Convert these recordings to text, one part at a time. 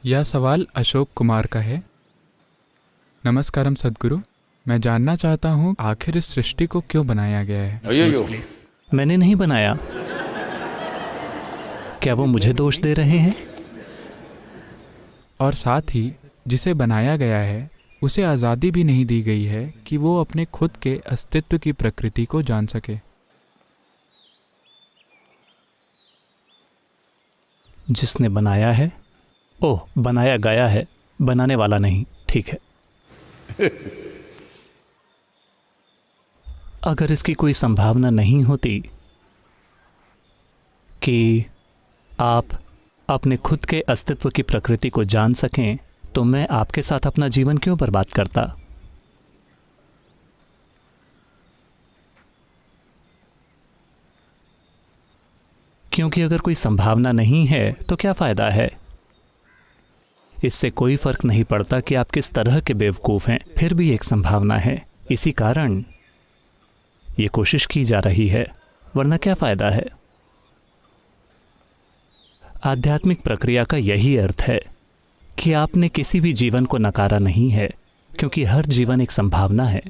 यह सवाल अशोक कुमार का है। नमस्कारम सद्गुरु, मैं जानना चाहता हूँ आखिर इस सृष्टि को क्यों बनाया गया है। मैंने नहीं बनाया। क्या वो मुझे दोष दे रहे हैं? और साथ ही जिसे बनाया गया है उसे आज़ादी भी नहीं दी गई है कि वो अपने खुद के अस्तित्व की प्रकृति को जान सके। जिसने बनाया है, ओह, बनाया गया है, बनाने वाला नहीं। ठीक है। अगर इसकी कोई संभावना नहीं होती कि आप अपने खुद के अस्तित्व की प्रकृति को जान सकें, तो मैं आपके साथ अपना जीवन क्यों बर्बाद करता? क्योंकि अगर कोई संभावना नहीं है तो क्या फायदा है? इससे कोई फर्क नहीं पड़ता कि आप किस तरह के बेवकूफ हैं, फिर भी एक संभावना है। इसी कारण ये कोशिश की जा रही है, वरना क्या फायदा है? आध्यात्मिक प्रक्रिया का यही अर्थ है कि आपने किसी भी जीवन को नकारा नहीं है, क्योंकि हर जीवन एक संभावना है।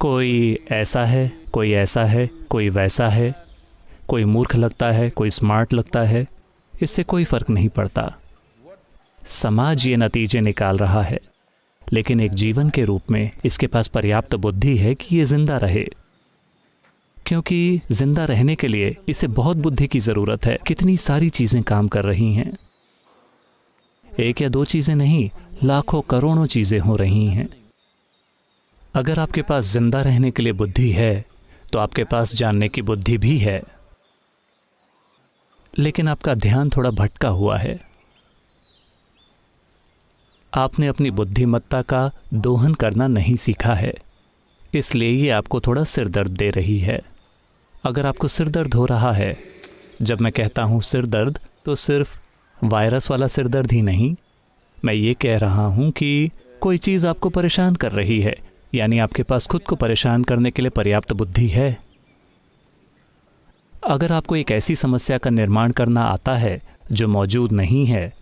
कोई ऐसा है, कोई ऐसा है, कोई वैसा है, कोई मूर्ख लगता है, कोई स्मार्ट लगता है, इससे कोई फर्क नहीं पड़ता। समाज ये नतीजे निकाल रहा है, लेकिन एक जीवन के रूप में इसके पास पर्याप्त बुद्धि है कि ये जिंदा रहे, क्योंकि जिंदा रहने के लिए इसे बहुत बुद्धि की जरूरत है। कितनी सारी चीजें काम कर रही हैं, एक या दो चीजें नहीं, लाखों करोड़ों चीजें हो रही हैं। अगर आपके पास जिंदा रहने के लिए बुद्धि है तो आपके पास जानने की बुद्धि भी है, लेकिन आपका ध्यान थोड़ा भटका हुआ है। आपने अपनी बुद्धिमत्ता का दोहन करना नहीं सीखा है, इसलिए ये आपको थोड़ा सिर दर्द दे रही है। अगर आपको सिर दर्द हो रहा है, जब मैं कहता हूँ सिर दर्द, तो सिर्फ वायरस वाला सिर दर्द ही नहीं, मैं ये कह रहा हूँ कि कोई चीज़ आपको परेशान कर रही है, यानी आपके पास खुद को परेशान करने के लिए पर्याप्त बुद्धि है। अगर आपको एक ऐसी समस्या का निर्माण करना आता है जो मौजूद नहीं है,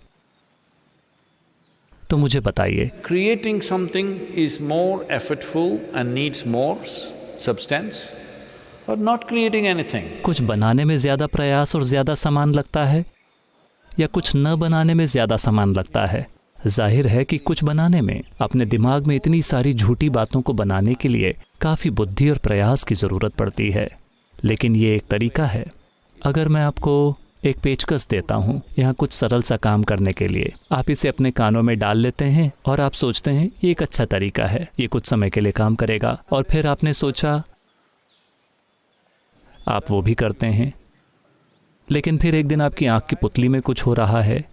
तो मुझे बताइए। Creating something is more effortful and needs more substance, or not creating anything? कुछ बनाने में ज्यादा प्रयास और ज्यादा सामान लगता है, या कुछ न बनाने में ज्यादा सामान लगता है? जाहिर है कि कुछ बनाने में। अपने दिमाग में इतनी सारी झूठी बातों को बनाने के लिए काफी बुद्धि और प्रयास की जरूरत पड़ती है, लेकिन ये एक तरीका है। अगर मैं आपको एक पेचकस देता हूँ यहाँ कुछ सरल सा काम करने के लिए, आप इसे अपने कानों में डाल लेते हैं और आप सोचते हैं ये एक अच्छा तरीका है, ये कुछ समय के लिए काम करेगा, और फिर आपने सोचा, आप वो भी करते हैं, लेकिन फिर एक दिन आपकी आंख की पुतली में कुछ हो रहा है।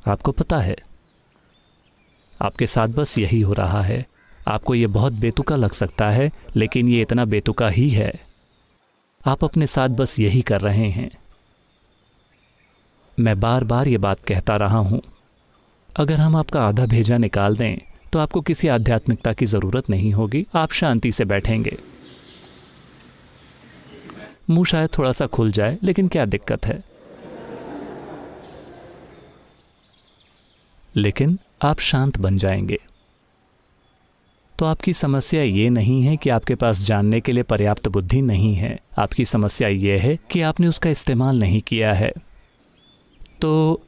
आपको पता है, आपके साथ बस यही हो रहा है। आपको ये बहुत बेतुका लग सकता है, लेकिन ये इतना बेतुका ही है। आप अपने साथ बस यही कर रहे हैं। मैं बार बार ये बात कहता रहा हूं, अगर हम आपका आधा भेजा निकाल दें तो आपको किसी आध्यात्मिकता की जरूरत नहीं होगी, आप शांति से बैठेंगे। मुंह शायद थोड़ा सा खुल जाए, लेकिन क्या दिक्कत है? लेकिन आप शांत बन जाएंगे। तो आपकी समस्या ये नहीं है कि आपके पास जानने के लिए पर्याप्त बुद्धि नहीं है, आपकी समस्या ये है कि आपने उसका इस्तेमाल नहीं किया है। तो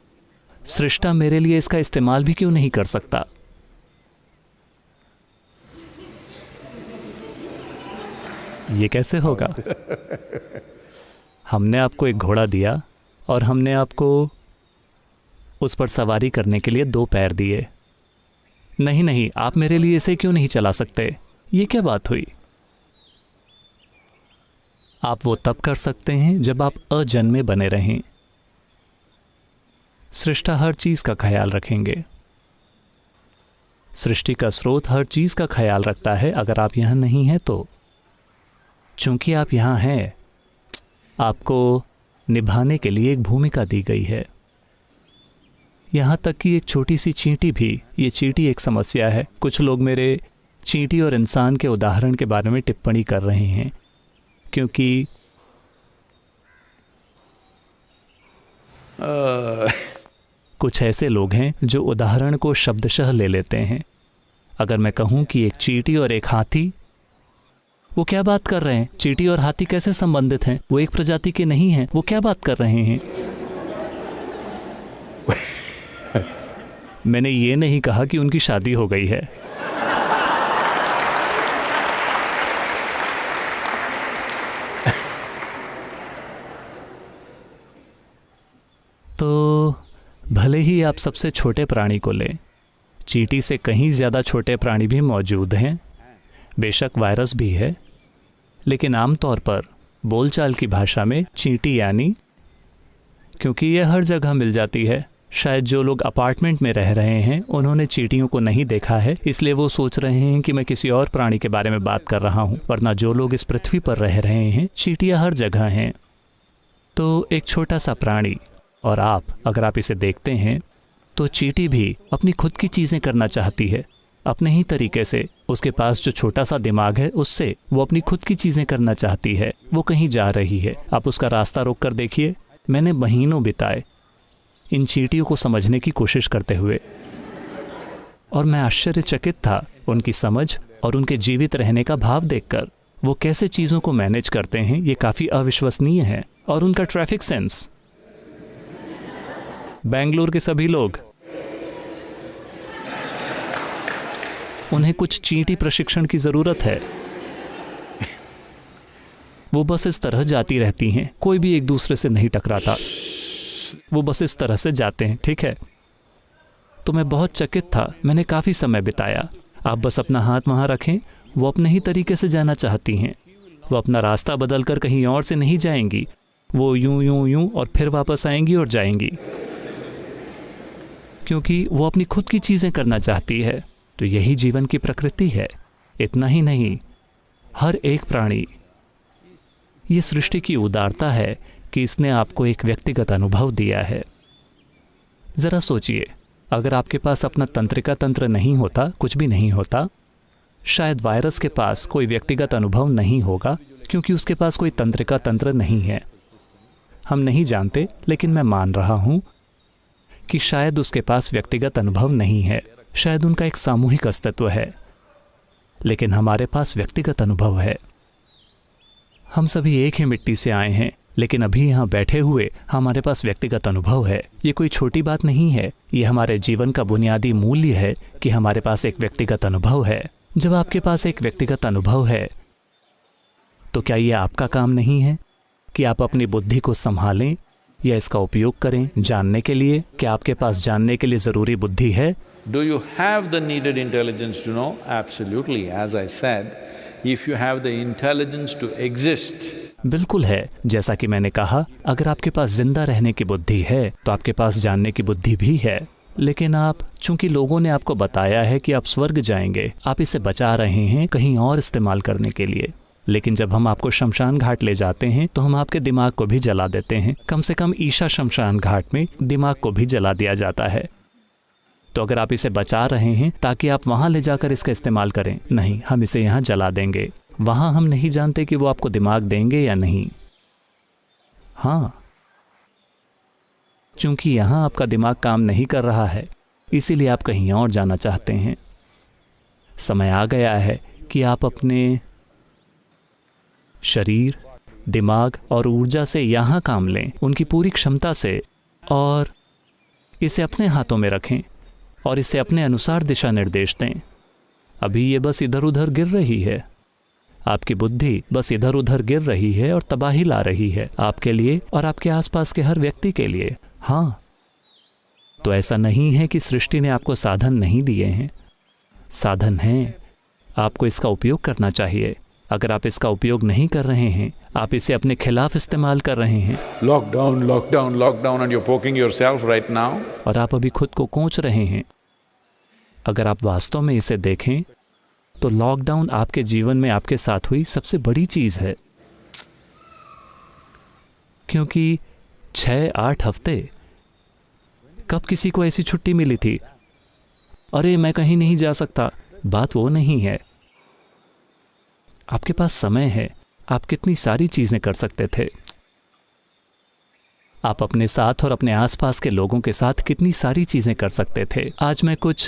सृष्टा मेरे लिए इसका इस्तेमाल भी क्यों नहीं कर सकता? ये कैसे होगा? हमने आपको एक घोड़ा दिया और हमने आपको उस पर सवारी करने के लिए 2 पैर दिए। नहीं नहीं, आप मेरे लिए इसे क्यों नहीं चला सकते? ये क्या बात हुई? आप वो तब कर सकते हैं जब आप अजन्मे बने रहें। सृष्टा हर चीज का ख्याल रखेंगे। सृष्टि का स्रोत हर चीज का ख्याल रखता है। अगर आप यहां नहीं हैं तो चूंकि आप यहां हैं, आपको निभाने के लिए एक भूमिका दी गई है। यहाँ तक कि एक छोटी सी चींटी भी, ये चींटी एक समस्या है। कुछ लोग मेरे चींटी और इंसान के उदाहरण के बारे में टिप्पणी कर रहे हैं, क्योंकि कुछ ऐसे लोग हैं जो उदाहरण को शब्दशः ले लेते हैं। अगर मैं कहूं कि एक चींटी और एक हाथी, वो क्या बात कर रहे हैं? चींटी और हाथी कैसे संबंधित हैं? वो एक प्रजाति के नहीं हैं। वो क्या बात कर रहे हैं? मैंने ये नहीं कहा कि उनकी शादी हो गई है। तो भले ही आप सबसे छोटे प्राणी को लें, चींटी से कहीं ज़्यादा छोटे प्राणी भी मौजूद हैं। बेशक वायरस भी है, लेकिन आमतौर पर बोलचाल की भाषा में चींटी यानी, क्योंकि यह हर जगह मिल जाती है। शायद जो लोग अपार्टमेंट में रह रहे हैं उन्होंने चींटियों को नहीं देखा है, इसलिए वो सोच रहे हैं कि मैं किसी और प्राणी के बारे में बात कर रहा हूँ, वरना जो लोग इस पृथ्वी पर रह रहे हैं, चींटियाँ हर जगह हैं। तो एक छोटा सा प्राणी, और अगर आप इसे देखते हैं तो चींटी भी अपनी खुद की चीज़ें करना चाहती है अपने ही तरीके से। उसके पास जो छोटा सा दिमाग है उससे वो अपनी खुद की चीज़ें करना चाहती है। वो कहीं जा रही है, आप उसका रास्ता रोक कर देखिए। मैंने महीनों बिताए इन चींटियों को समझने की कोशिश करते हुए, और मैं आश्चर्यचकित था उनकी समझ और उनके जीवित रहने का भाव देखकर। वो कैसे चीज़ों को मैनेज करते हैं, ये काफ़ी अविश्वसनीय है। और उनका ट्रैफिक सेंस, बेंगलुरु के सभी लोग, उन्हें कुछ चींटी प्रशिक्षण की ज़रूरत है। वो बस इस तरह जाती रहती हैं, कोई भी एक दूसरे से नहीं टकराता, वो बस इस तरह से जाते हैं, ठीक है। तो मैं बहुत चकित था, मैंने काफ़ी समय बिताया। आप बस अपना हाथ वहाँ रखें, वो अपने ही तरीके से जाना चाहती हैं। वो अपना रास्ता बदल कर कहीं और से नहीं जाएंगी, वो यूं यूं यूं और फिर वापस आएंगी और जाएंगी, क्योंकि वो अपनी खुद की चीज़ें करना चाहती है। तो यही जीवन की प्रकृति है। इतना ही नहीं, हर एक प्राणी, ये सृष्टि की उदारता है कि इसने आपको एक व्यक्तिगत अनुभव दिया है। ज़रा सोचिए, अगर आपके पास अपना तंत्रिका तंत्र नहीं होता, कुछ भी नहीं होता, शायद वायरस के पास कोई व्यक्तिगत अनुभव नहीं होगा, क्योंकि उसके पास कोई तंत्रिका तंत्र नहीं है। हम नहीं जानते, लेकिन मैं मान रहा हूँ कि शायद उसके पास व्यक्तिगत अनुभव नहीं है। शायद उनका एक सामूहिक अस्तित्व है, लेकिन हमारे पास व्यक्तिगत अनुभव है। हम सभी एक ही मिट्टी से आए हैं, लेकिन अभी यहाँ बैठे हुए हमारे पास व्यक्तिगत अनुभव है। ये कोई छोटी बात नहीं है, ये हमारे जीवन का बुनियादी मूल्य है कि हमारे पास एक व्यक्तिगत अनुभव है। जब आपके पास एक व्यक्तिगत अनुभव है, तो क्या ये आपका काम नहीं है कि आप अपनी बुद्धि को संभालें या इसका उपयोग करें जानने के लिए? क्या आपके पास जानने के लिए ज़रूरी बुद्धि है? Do you have the needed intelligence to know? Absolutely. As I said, if you have the intelligence to exist, बिल्कुल है। जैसा कि मैंने कहा, अगर आपके पास जिंदा रहने की बुद्धि है तो आपके पास जानने की बुद्धि भी है। लेकिन चूंकि लोगों ने आपको बताया है कि आप स्वर्ग जाएंगे, आप इसे बचा रहे हैं कहीं और इस्तेमाल करने के लिए। लेकिन जब हम आपको शमशान घाट ले जाते हैं तो हम आपके दिमाग को भी जला देते हैं। कम से कम ईशा शमशान घाट में दिमाग को भी जला दिया जाता है। तो अगर आप इसे बचा रहे हैं ताकि आप वहाँ ले जाकर इसका इस्तेमाल करें, नहीं, हम इसे यहाँ जला देंगे। वहाँ हम नहीं जानते कि वो आपको दिमाग देंगे या नहीं। हाँ, चूंकि यहाँ आपका दिमाग काम नहीं कर रहा है, इसीलिए आप कहीं और जाना चाहते हैं। समय आ गया है कि आप अपने शरीर, दिमाग और ऊर्जा से यहाँ काम लें, उनकी पूरी क्षमता से, और इसे अपने हाथों में रखें और इसे अपने अनुसार दिशा निर्देश दें। अभी ये बस इधर उधर गिर रही है, आपकी बुद्धि बस इधर उधर गिर रही है और तबाही ला रही है आपके लिए और आपके आसपास के हर व्यक्ति के लिए। हाँ, तो ऐसा नहीं है कि सृष्टि ने आपको साधन नहीं दिए हैं, साधन हैं, आपको इसका उपयोग करना चाहिए। अगर आप इसका उपयोग नहीं कर रहे हैं, आप इसे अपने खिलाफ इस्तेमाल कर रहे हैं। lockdown, lockdown, lockdown, and you're poking yourself right now. और आप अभी खुद को कोंच रहे हैं। अगर आप वास्तव में इसे देखें तो लॉकडाउन आपके जीवन में आपके साथ हुई सबसे बड़ी चीज है, क्योंकि 6-8 हफ्ते कब किसी को ऐसी छुट्टी मिली थी? अरे मैं कहीं नहीं जा सकता, बात वो नहीं है। आपके पास समय है, आप कितनी सारी चीजें कर सकते थे। आप अपने साथ और अपने आसपास के लोगों के साथ कितनी सारी चीज़ें कर सकते थे। आज मैं कुछ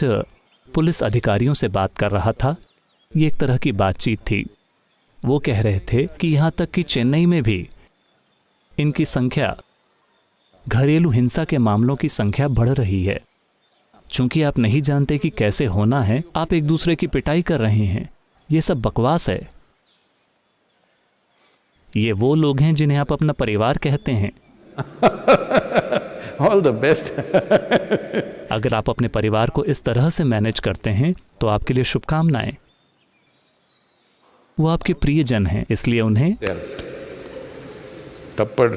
पुलिस अधिकारियों से बात कर रहा था। ये एक तरह की बातचीत थी। वो कह रहे थे कि यहाँ तक कि चेन्नई में भी इनकी संख्या, घरेलू हिंसा के मामलों की संख्या बढ़ रही है। चूंकि आप नहीं जानते कि कैसे होना है, आप एक दूसरे की पिटाई कर रहे हैं। ये सब बकवास है। ये वो लोग हैं जिन्हें आप अपना परिवार कहते हैं। All the best. अगर आप अपने परिवार को इस तरह से मैनेज करते हैं तो आपके लिए शुभकामनाएं। वो आपके प्रियजन हैं, इसलिए उन्हें थप्पड़।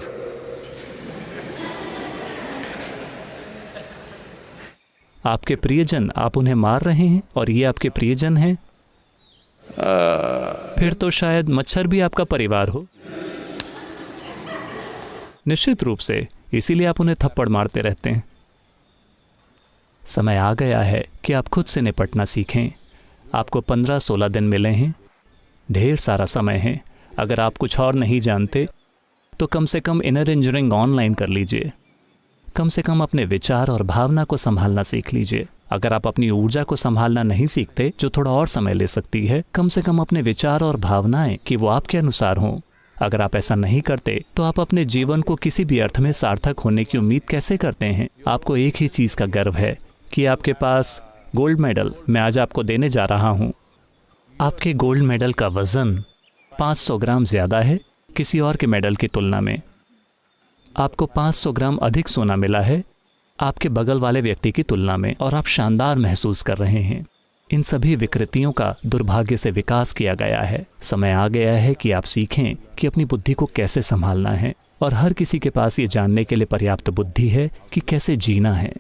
आपके प्रियजन, आप उन्हें मार रहे हैं और ये आपके प्रियजन हैं। फिर तो शायद मच्छर भी आपका परिवार हो। निश्चित रूप से, इसीलिए आप उन्हें थप्पड़ मारते रहते हैं। समय आ गया है कि आप खुद से निपटना सीखें। आपको 15-16 दिन मिले हैं, ढेर सारा समय है। अगर आप कुछ और नहीं जानते तो कम से कम इनर इंजीनियरिंग ऑनलाइन कर लीजिए। कम से कम अपने विचार और भावना को संभालना सीख लीजिए। अगर आप अपनी ऊर्जा को संभालना नहीं सीखते, जो थोड़ा और समय ले सकती है, कम से कम अपने विचार और भावनाएं कि वो आपके अनुसार हों। अगर आप ऐसा नहीं करते तो आप अपने जीवन को किसी भी अर्थ में सार्थक होने की उम्मीद कैसे करते हैं? आपको एक ही चीज़ का गर्व है कि आपके पास गोल्ड मेडल मैं आज आपको देने जा रहा हूँ। आपके गोल्ड मेडल का वज़न 500 ग्राम ज़्यादा है किसी और के मेडल की तुलना में। आपको 500 ग्राम अधिक सोना मिला है आपके बगल वाले व्यक्ति की तुलना में, और आप शानदार महसूस कर रहे हैं। इन सभी विकृतियों का दुर्भाग्य से विकास किया गया है। समय आ गया है कि आप सीखें कि अपनी बुद्धि को कैसे संभालना है, और हर किसी के पास ये जानने के लिए पर्याप्त बुद्धि है कि कैसे जीना है।